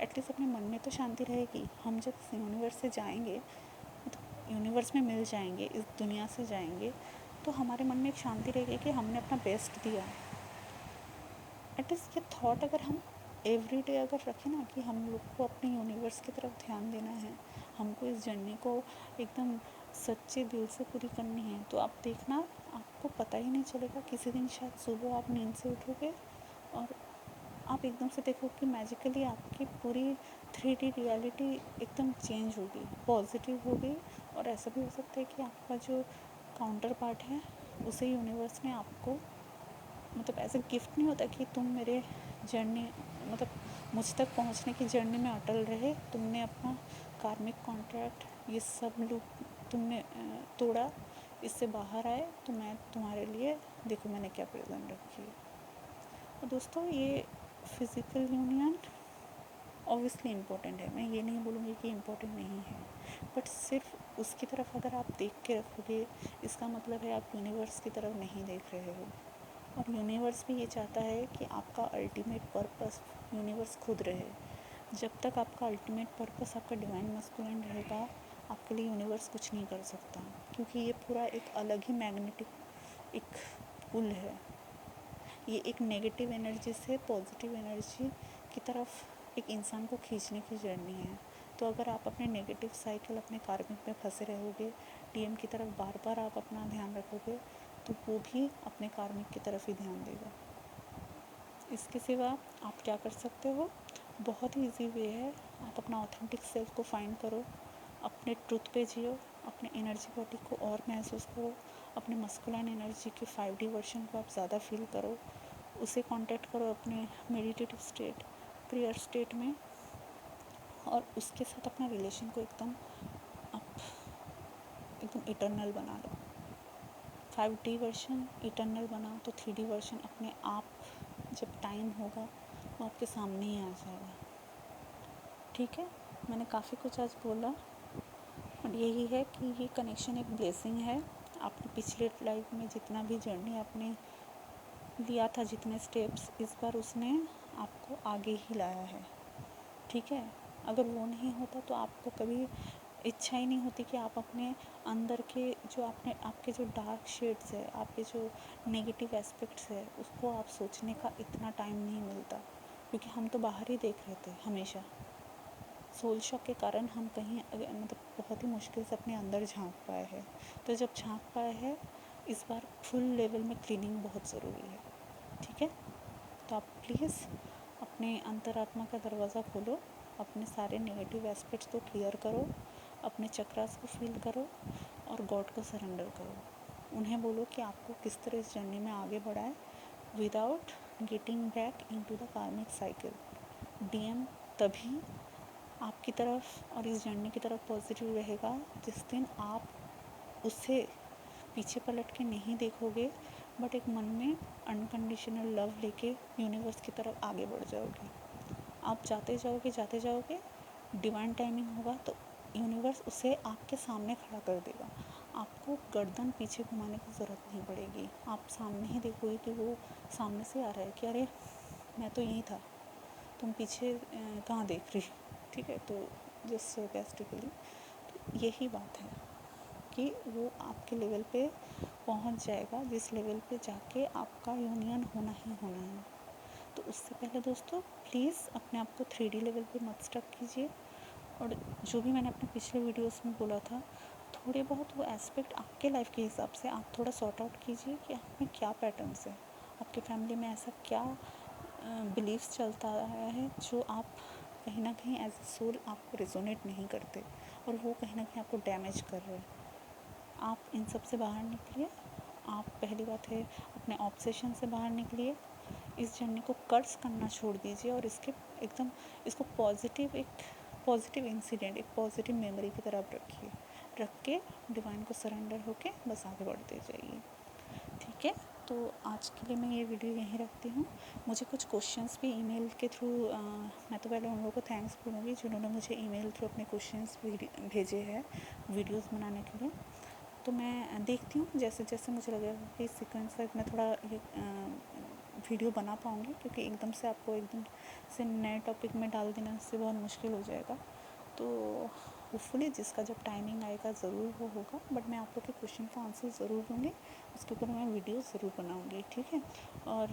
एटलीस्ट अपने मन में तो शांति रहेगी। हम जब इस यूनिवर्स से जाएंगे, तो यूनिवर्स में मिल जाएंगे, इस दुनिया से जाएंगे, तो हमारे मन में एक शांति रहेगी कि हमने अपना बेस्ट दिया। एटलीस्ट ये थॉट अगर हम एवरी डे अगर रखें ना कि हम लोग को अपने यूनिवर्स की तरफ ध्यान देना है, हमको इस जर्नी को एकदम सच्चे दिल से पूरी करनी है, तो आप देखना, आपको पता ही नहीं चलेगा। किसी दिन शायद सुबह आप नींद से उठोगे और आप एकदम से देखोगे कि मैजिकली आपकी पूरी 3D रियलिटी एकदम चेंज होगी, पॉजिटिव होगी। और ऐसा भी हो सकता है कि आपका जो काउंटर पार्ट है उसे यूनिवर्स ने आपको, मतलब ऐसे गिफ्ट नहीं होता कि तुम मेरे जर्नी, मतलब मुझ तक पहुंचने की जर्नी में अटल रहे, तुमने अपना कार्मिक कॉन्ट्रैक्ट ये सब लूप तुमने तोड़ा, इससे बाहर आए, तो मैं तुम्हारे लिए देखो मैंने क्या प्रेजेंट रखी है। और दोस्तों, ये फिज़िकल यूनियन ऑब्वियसली इम्पोर्टेंट है, मैं ये नहीं बोलूँगी कि इम्पोर्टेंट नहीं है, बट सिर्फ उसकी तरफ अगर आप देख के रखोगे, इसका मतलब है आप यूनिवर्स की तरफ नहीं देख रहे हो। और यूनिवर्स भी ये चाहता है कि आपका अल्टीमेट पर्पस यूनिवर्स खुद रहे। जब तक आपका अल्टीमेट पर्पस आपका डिवाइन मस्कुलिन रहेगा, आपके लिए यूनिवर्स कुछ नहीं कर सकता, क्योंकि ये पूरा एक अलग ही मैग्नेटिक एक पुल है। ये एक नेगेटिव एनर्जी से पॉजिटिव एनर्जी की तरफ एक इंसान को खींचने की जर्नी है। तो अगर आप अपने नेगेटिव साइकिल, अपने कार्मिक में फंसे रहोगे, डीएम की तरफ बार बार आप अपना ध्यान रखोगे, तो वो भी अपने कार्मिक की तरफ ही ध्यान देगा। इसके सिवा आप क्या कर सकते हो, बहुत ही ईजी वे है। आप अपना ऑथेंटिक सेल्फ को फाइंड करो, अपने ट्रुथ पे जियो, अपने एनर्जी बॉडी को और महसूस करो, अपने मस्कुलाइन एनर्जी के 5D वर्जन को आप ज़्यादा फील करो, उसे कांटेक्ट करो अपने मेडिटेटिव स्टेट, प्रेयर स्टेट में, और उसके साथ अपना रिलेशन को एकदम इटर्नल बना लो। 5D वर्जन इटर्नल बनाओ तो 3D वर्जन अपने आप जब टाइम होगा वो आपके सामने ही आ जाएगा। ठीक है, मैंने काफ़ी कुछ आज बोला, और यही है कि ये कनेक्शन एक ब्लेसिंग है। आपने पिछले लाइफ में जितना भी जर्नी आपने लिया था, जितने स्टेप्स, इस बार उसने आपको आगे ही लाया है। ठीक है, अगर वो नहीं होता तो आपको कभी इच्छा ही नहीं होती कि आप अपने अंदर के जो आपके जो डार्क शेड्स है, आपके जो नेगेटिव एस्पेक्ट्स है, उसको आप सोचने का इतना टाइम नहीं मिलता, क्योंकि हम तो बाहर ही देख रहे थे हमेशा। सोल शॉक के कारण हम कहीं मतलब बहुत ही मुश्किल से अपने अंदर झांक पाए हैं। तो जब झांक पाए हैं, इस बार फुल लेवल में क्लीनिंग बहुत ज़रूरी है। ठीक है, तो आप प्लीज़ अपने अंतरात्मा का दरवाज़ा खोलो, अपने सारे नेगेटिव एस्पेक्ट्स को क्लियर करो, अपने चक्रास को फील करो, और गॉड को सरेंडर करो। उन्हें बोलो कि आपको किस तरह इस जर्नी में आगे बढ़ाए without getting back into the कार्मिक साइकिल। डीएम तभी आपकी तरफ और इस जर्नी की तरफ पॉजिटिव रहेगा जिस दिन आप उसे पीछे पलट के नहीं देखोगे, बट एक मन में अनकंडीशनल लव लेके यूनिवर्स की तरफ आगे बढ़ जाओगे। आप जाते जाओगे, डिवाइन टाइमिंग होगा तो यूनिवर्स उसे आपके सामने खड़ा कर देगा। आपको गर्दन पीछे घुमाने की ज़रूरत नहीं पड़ेगी। आप सामने ही देखोगे कि वो सामने से आ रहा है कि अरे मैं तो यहीं था, तुम पीछे कहाँ देख रही। ठीक है, तो जस्ट सरकास्टिकली तो यही बात है कि वो आपके लेवल पे पहुंच जाएगा जिस लेवल पे जाके आपका यूनियन होना ही होना है। तो उससे पहले दोस्तों प्लीज़ अपने आप को 3D लेवल पे मत स्टक कीजिए। और जो भी मैंने अपने पिछले वीडियोस में बोला था, थोड़े बहुत वो एस्पेक्ट आपके लाइफ के हिसाब से आप थोड़ा सॉर्ट आउट कीजिए कि आप में क्या पैटर्न्स है, आपके फैमिली में ऐसा क्या बिलीव्स चलता आया है जो आप कहीं ना कहीं एज ए सोल आपको रिजोनेट नहीं करते और वो कहीं ना कहीं आपको डैमेज कर रहे हैं। आप इन सब से बाहर निकलिए। आप पहली बात है अपने ऑब्सेशन से बाहर निकलिए। इस जर्नी को कर्स करना छोड़ दीजिए और इसके एकदम इसको एक पॉजिटिव इंसिडेंट, एक पॉजिटिव मेमोरी की तरह रखिए। रख के डिवाइन को सरेंडर होके बस आगे बढ़ते जाइए। ठीक है, तो आज के लिए मैं ये वीडियो यहीं रखती हूँ। मुझे कुछ क्वेश्चंस भी ईमेल के थ्रू मैं तो पहले उन लोगों को थैंक्स बोलूँगी जिन्होंने मुझे ईमेल थ्रू अपने क्वेश्चंस भेजे हैं वीडियोस बनाने के लिए। तो मैं देखती हूँ जैसे जैसे मुझे लगेगा कि सीक्वेंस वाइज मैं थोड़ा ये वीडियो बना पाऊँगी, क्योंकि एकदम से आपको एकदम से नए टॉपिक में डाल देना से बहुत मुश्किल हो जाएगा। तो होपफुली जिसका जब टाइमिंग आएगा ज़रूर वो होगा, बट मैं आप लोग के क्वेश्चन का आंसर ज़रूर दूँगी, उसके ऊपर मैं वीडियो ज़रूर बनाऊँगी। ठीक है, और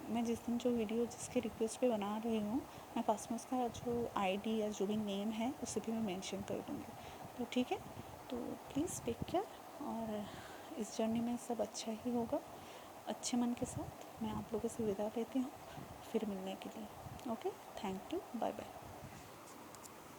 मैं जिस दिन जो वीडियो जिसके रिक्वेस्ट पे बना रही हूँ, मैं पास में उसका जो आईडी या जो भी नेम है उसे भी मैं मेंशन कर दूँगी। तो ठीक है, तो प्लीज़ टेक केयर और इस जर्नी में सब अच्छा ही होगा। अच्छे मन के साथ मैं आप लोगों से विदा लेती हूँ फिर मिलने के लिए। Okay, thank you, bye bye.